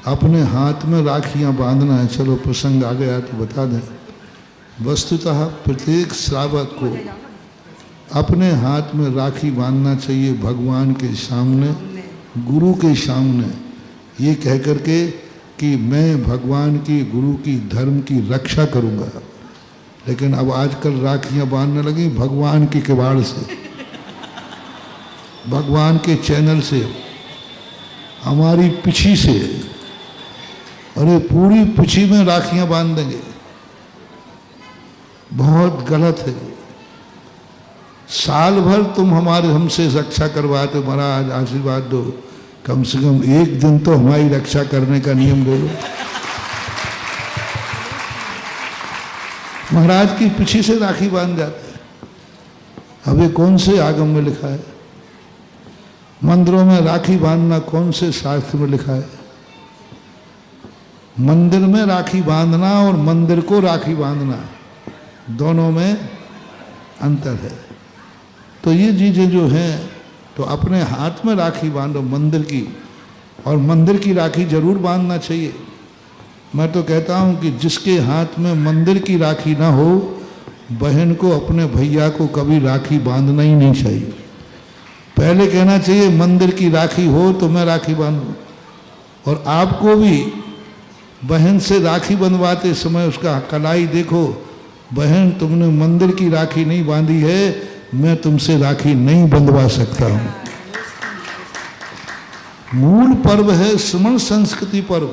अपने हाथ में राखियां बांधना है। चलो प्रसंग आ गया तो बता दें। वस्तुतः प्रत्येक श्रावक को अपने हाथ में राखी बांधना चाहिए भगवान के सामने, गुरु के सामने, ये कह करके कि मैं भगवान की, गुरु की, धर्म की रक्षा करूंगा। लेकिन अब आजकल राखियां बांधने लगी भगवान की किवाड़ से, भगवान के चैनल से, हमारी पिछी से। अरे पूरी पिछी में राखियां बांध देंगे, बहुत गलत है। साल भर तुम हमारे हमसे रक्षा करवाते, महाराज आशीर्वाद दो, कम से कम एक दिन तो हमारी रक्षा करने का नियम ले लो। महाराज की पीछे से राखी बांध जाते हैं। अब ये कौन से आगम में लिखा है? मंदिरों में राखी बांधना कौन से शास्त्र में लिखा है? मंदिर में राखी बांधना और मंदिर को राखी बांधना, दोनों में अंतर है। तो ये चीजें जो हैं, तो अपने हाथ में राखी बांधो मंदिर की, और मंदिर की राखी जरूर बांधना चाहिए। मैं तो कहता हूं कि जिसके हाथ में मंदिर की राखी ना हो, बहन को, अपने भैया को कभी राखी बांधना ही नहीं चाहिए। पहले कहना चाहिए मंदिर की राखी हो तो मैं राखी बांधूं। और आपको भी बहन से राखी बंधवाते समय उसका कलाई देखो, बहन तुमने मंदिर की राखी नहीं बांधी है, मैं तुमसे राखी नहीं बंधवा सकता हूं। मूल पर्व है सुमन संस्कृति पर्व।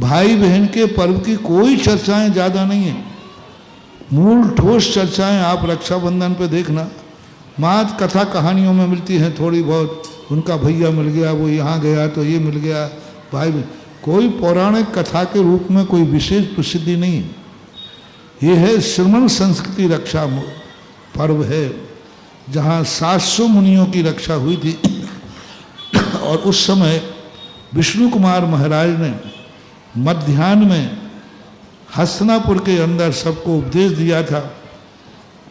भाई बहन के पर्व की कोई चर्चाएं ज्यादा नहीं है। मूल ठोस चर्चाएं आप रक्षाबंधन पे देखना, मात कथा कहानियों में मिलती हैं थोड़ी बहुत। उनका भैया मिल गया, वो यहाँ गया तो ये मिल गया, भाई। कोई पौराणिक कथा के रूप में कोई विशेष प्रसिद्धि नहीं है। ये है श्रमण संस्कृति रक्षा पर्व है, जहाँ 700 मुनियों की रक्षा हुई थी। और उस समय विष्णु कुमार महाराज ने मध्याह्न में हस्तिनापुर के अंदर सबको उपदेश दिया था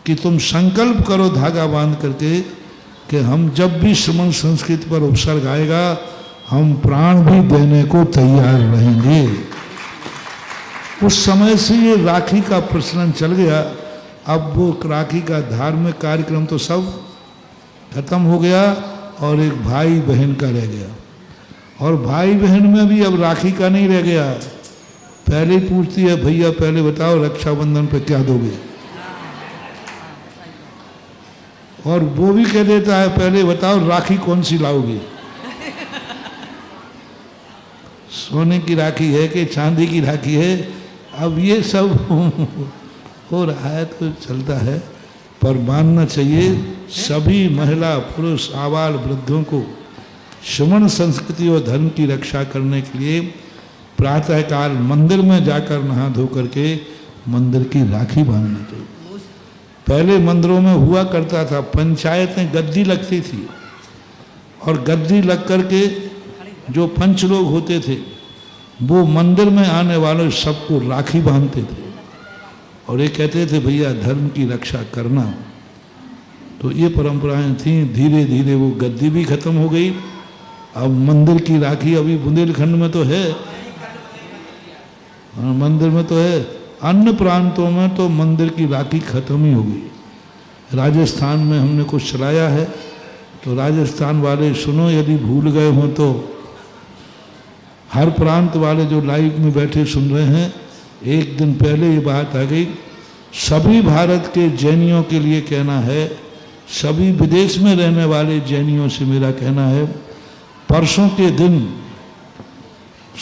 कि तुम संकल्प करो धागा बांध करके कि हम जब भी श्रमण संस्कृति पर उपसर्ग आएगा, हम प्राण भी देने को तैयार रहेंगे। उस समय से ये राखी का प्रचलन चल गया। अब वो राखी का धार्मिक कार्यक्रम तो सब खत्म हो गया और एक भाई बहन का रह गया। और भाई बहन में भी अब राखी का नहीं रह गया। पहले पूछती है, भैया पहले बताओ रक्षाबंधन पे क्या दोगे? और वो भी कह देता है, पहले बताओ राखी कौन सी लाओगे? सोने की राखी है कि चांदी की राखी है? अब ये सब हो रहा है तो चलता है। पर मानना चाहिए सभी महिला, पुरुष, आबाल, वृद्धों को श्रमण संस्कृति और धर्म की रक्षा करने के लिए प्रातःकाल मंदिर में जाकर नहा धो करके मंदिर की राखी बांधना चाहिए। पहले मंदिरों में हुआ करता था, पंचायतें गद्दी लगती थी, और गद्दी लग करके जो पंच लोग होते थे वो मंदिर में आने वाले सबको राखी बांधते थे। और ये कहते थे भैया धर्म की रक्षा करना। तो ये परंपराएं थीं। धीरे धीरे वो गद्दी भी खत्म हो गई। अब मंदिर की राखी अभी बुंदेलखंड में तो है, मंदिर में तो है। अन्य प्रांतों में तो मंदिर की राखी खत्म ही हो गई। राजस्थान में हमने कुछ चलाया है, तो राजस्थान वाले सुनो, यदि भूल गए हों तो। हर प्रांत वाले जो लाइव में बैठे सुन रहे हैं, एक दिन पहले ये बात आ गई। सभी भारत के जैनियों के लिए कहना है, सभी विदेश में रहने वाले जैनियों से मेरा कहना है, परसों के दिन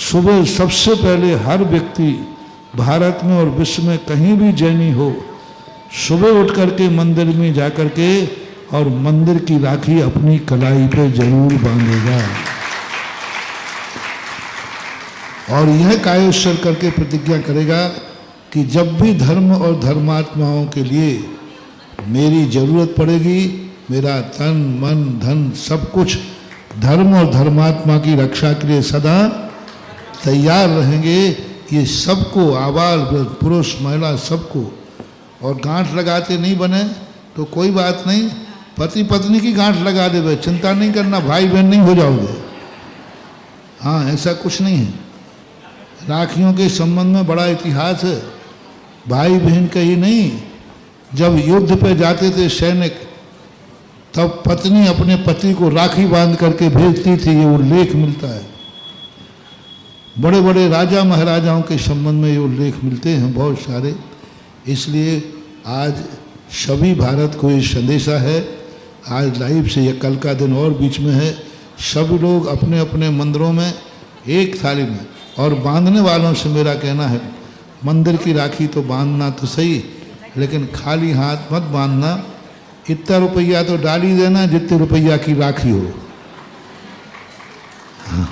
सुबह सबसे पहले हर व्यक्ति भारत में और विश्व में कहीं भी जैनी हो, सुबह उठ करके मंदिर में जाकर के और मंदिर की राखी अपनी कलाई पे जरूर बांधेगा। और यह कायोत्सव करके प्रतिज्ञा करेगा कि जब भी धर्म और धर्मात्माओं के लिए मेरी जरूरत पड़ेगी, मेरा तन मन धन सब कुछ धर्म और धर्मात्मा की रक्षा के लिए सदा तैयार रहेंगे। ये सबको, आबाल पुरुष महिला सबको। और गांठ लगाते नहीं बने तो कोई बात नहीं, पति पत्नी की गांठ लगा देवे, चिंता नहीं करना, भाई बहन नहीं हो जाओगे। हाँ, ऐसा कुछ नहीं है। राखियों के संबंध में बड़ा इतिहास है। भाई बहन का ही नहीं, जब युद्ध पे जाते थे सैनिक, तब पत्नी अपने पति को राखी बांध करके भेजती थी, ये उल्लेख मिलता है। बड़े बड़े राजा महाराजाओं के संबंध में ये उल्लेख मिलते हैं बहुत सारे। इसलिए आज सभी भारत को ये संदेशा है, आज लाइव से, ये कल का दिन और बीच में है, सभी लोग अपने अपने मंदिरों में एक थाली में, और बांधने वालों से मेरा कहना है, मंदिर की राखी तो बांधना तो सही, लेकिन खाली हाथ मत बांधना। इतना रुपया तो डाल ही देना जितने रुपया की राखी हो। हाँ।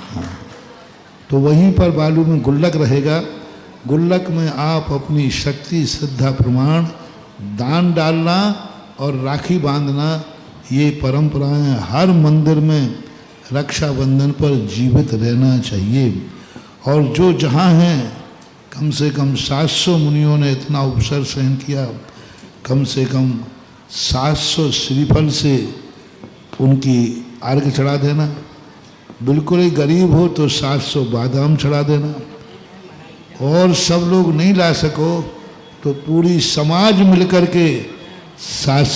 तो वहीं पर बालू में गुल्लक रहेगा, गुल्लक में आप अपनी शक्ति, श्रद्धा, प्रमाण, दान डालना और राखी बांधना, ये परंपराएं हर मंदिर में रक्षाबंधन पर जीवित रहना चाहिए। और जो जहाँ हैं, कम से कम 700 मुनियों ने इतना उपसर सहन किया, कम से कम 700 श्रीफल से उनकी अर्घ चढ़ा देना। बिल्कुल ही गरीब हो तो 700 बादाम चढ़ा देना। और सब लोग नहीं ला सको तो पूरी समाज मिलकर के 700